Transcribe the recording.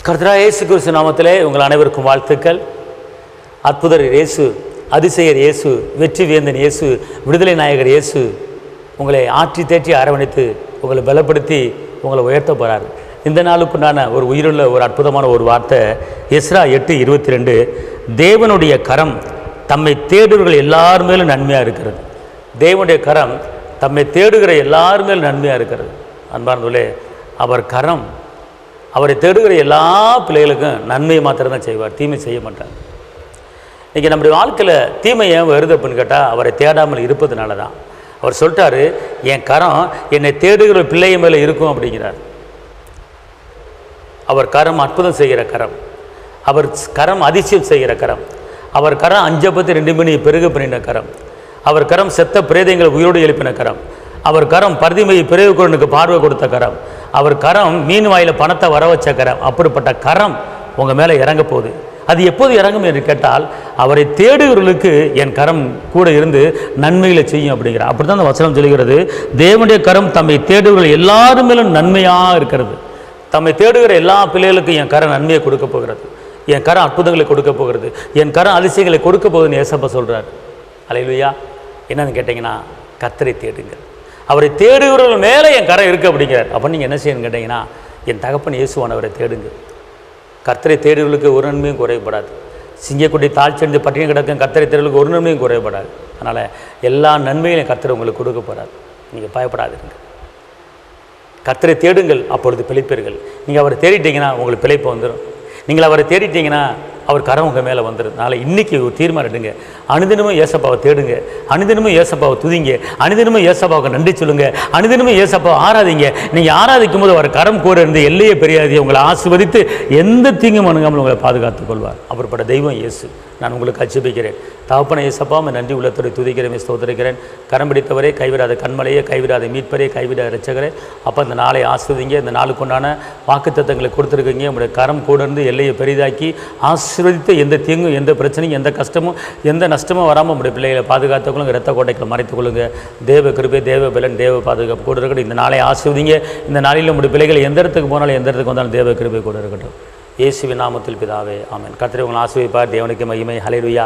கர்த்தராகிய இயேசு கிறிஸ்து நாமத்திலே உங்கள் அனைவருக்கும் வாழ்த்துக்கள். அற்புதர் இயேசு, அதிசயர் இயேசு, வெற்றி வேந்தன் இயேசு, விடுதலை நாயகர் இயேசு உங்களை ஆற்றி தேற்றி அரவணைத்து உங்களை பலப்படுத்தி உங்களை உயர்த்த போகிறார். இந்த நாளுக்குண்டான ஒரு உயிருள்ள ஒரு அற்புதமான ஒரு வார்த்தை எஸ்ரா 8:22. தேவனுடைய கரம் தம்மை தேடுகிற எல்லார் மேலும் நன்மையாக இருக்கிறது. தேவனுடைய கரம் தம்மை தேடுகிற எல்லார் மேலும் நன்மையாக இருக்கிறது. அன்பார்ந்தவர்களே, அவர் கரம் அவரை தேடுகிற எல்லா பிள்ளைகளுக்கும் நன்மையை மாத்திரம்தான் செய்வார், தீமை செய்ய மாட்டார். இன்றைக்கி நம்முடைய வாழ்க்கையில் தீமை ஏன் வருது அப்படின்னு கேட்டால் அவரை தேடாமல் இருப்பதுனால தான். அவர் சொல்லிட்டாரு, என் கரம் என்னை தேடுகிற பிள்ளைய மேலே இருக்கும் அப்படிங்கிறார். அவர் கரம் அற்புதம் செய்கிற கரம், அவர் கரம் அதிசயம் செய்கிற கரம், அவர் கரம் 5:2 மணி பெருக பண்ணின கரம், அவர் கரம் செத்த பிரேதங்களை உயிரோடு எழுப்பின கரம், அவர் கரம் பரிதிமையை பிறகுக்கு பார்வை கொடுத்த கரம், அவர் கரம் மீன் வாயில் பணத்தை வர வச்ச கரம். அப்படிப்பட்ட கரம் உங்கள் மேலே இறங்க போகுது. அது எப்போது இறங்கும் என்று கேட்டால் அவரை தேடுகிறவர்களுக்கு என் கரம் கூட இருந்து நன்மைகளை செய்யும் அப்படிங்கிறார். அப்படி தான் அந்த வசனம் சொல்கிறது. தேவனுடைய கரம் தம்மை தேடுகிற எல்லாரும் மேலும் நன்மையாக இருக்கிறது. தம்மை தேடுகிற எல்லா பிள்ளைகளுக்கும் என் கரம் நன்மையை கொடுக்க போகிறது, என் கரம் அற்புதங்களை கொடுக்க போகிறது, என் கரம் அதிசயங்களை கொடுக்க போகுதுன்னு ஏசப்பா சொல்கிறார். அல்லேலூயா. என்னன்னு கேட்டிங்கன்னா, கர்த்தரை தேடுங்கள், அவரை தேடுகிறவர்கள் மேலே என் கரம் இருக்குது அப்படிங்கிறார். அப்போ நீங்கள் என்ன செய்யணும்னு கேட்டிங்கன்னா, என் தகப்பன் இயேசுவானவரை தேடுங்க. கர்த்தரை தேடுகளுக்கு ஒரு நன்மையும் குறைபடாது. சிங்கக்குட்டி தாழ்ச்சென்று பட்டியம் கிடக்கும் கர்த்தரை தேடுகளுக்கு ஒரு நன்மையும் குறைபடாது. அதனால் எல்லா நன்மைகளையும் கர்த்தர் உங்களுக்கு கொடுக்க போகிறார். நீங்கள் பயப்படாதீங்க. கர்த்தரை தேடுங்கள், அப்பொழுது பிழைப்பீர்கள். நீங்கள் அவரை தேடிட்டீங்கன்னா உங்களுக்கு பிழைப்பு வந்துடும். நீங்கள் அவரை தேடிட்டீங்கன்னா அவர் கரம் உங்கள் மேலே வந்துடும். நாளை இன்றைக்கி ஒரு தீர்மானம் எடுங்க. அனுதினமும் ஏசப்பாவை தேடுங்க, அனுதினமும் ஏசப்பாவை துதிங்க, அனுதினமும் ஏசப்பாவுக்கு நன்றி சொல்லுங்கள், அனுதினமும் ஏசப்பாவை ஆராதிங்க. நீங்கள் ஆராதிக்கும் போது அவர் கரம் கூட இருந்து எல்லையே பெரியாதியை உங்களை ஆசீர்வதித்து எந்த தீங்கும் அணுகாமல் உங்களை பாதுகாத்துக் கொள்வார். அப்படிப்பட்ட தெய்வம் இயேசு. நான் உங்களுக்கு அச்சபிக்கிறேன். தகப்பனை ஏசப்பா, நன்றி உள்ளத்தோடு துதிக்கிறேன், ஸ்தோத்திரிக்கிறேன். கரம் பிடித்தவரே, கைவிடாத கண்மலையே, கைவிடாத மீட்பரே, கைவிடாத இரட்சகரே, அப்போ இந்த நாளை ஆஸ்வதிங்க. இந்த நாளுக்குண்டான வாக்குத்தத்தங்களை கொடுத்துருக்கீங்க. உங்களுடைய கரம் கூட இருந்து எல்லையை பெரிதாக்கி ஆசீர்வதித்து எந்த தீங்கும், எந்த பிரச்சனையும், எந்த கஷ்டமும், எந்த நஷ்டமும் வராமல் உங்களுடைய பிள்ளைகளை பாதுகாத்துக்கொள்ளுங்க. இரத்த கோட்டைகளை மறைத்துக் கொள்ளுங்க. தேவ கிருபை, தேவ பலன், தேவ பாதுகாப்பு கூட இருக்கட்டும். இந்த நாளை ஆசீர்வதிங்க. இந்த நாளில் உங்களுடைய பிள்ளைகள் எந்த இடத்துக்கு போனாலும், எந்த இடத்துக்கு வந்தாலும் தேவ கிருபை கூட இருக்கட்டும். இயேசுவின் நாமத்தில் பிதாவே, ஆமென். கர்த்தர் உங்களை ஆசீர்வதிப்பார். தேவனுக்கு மகிமை. ஹல்லேலூயா.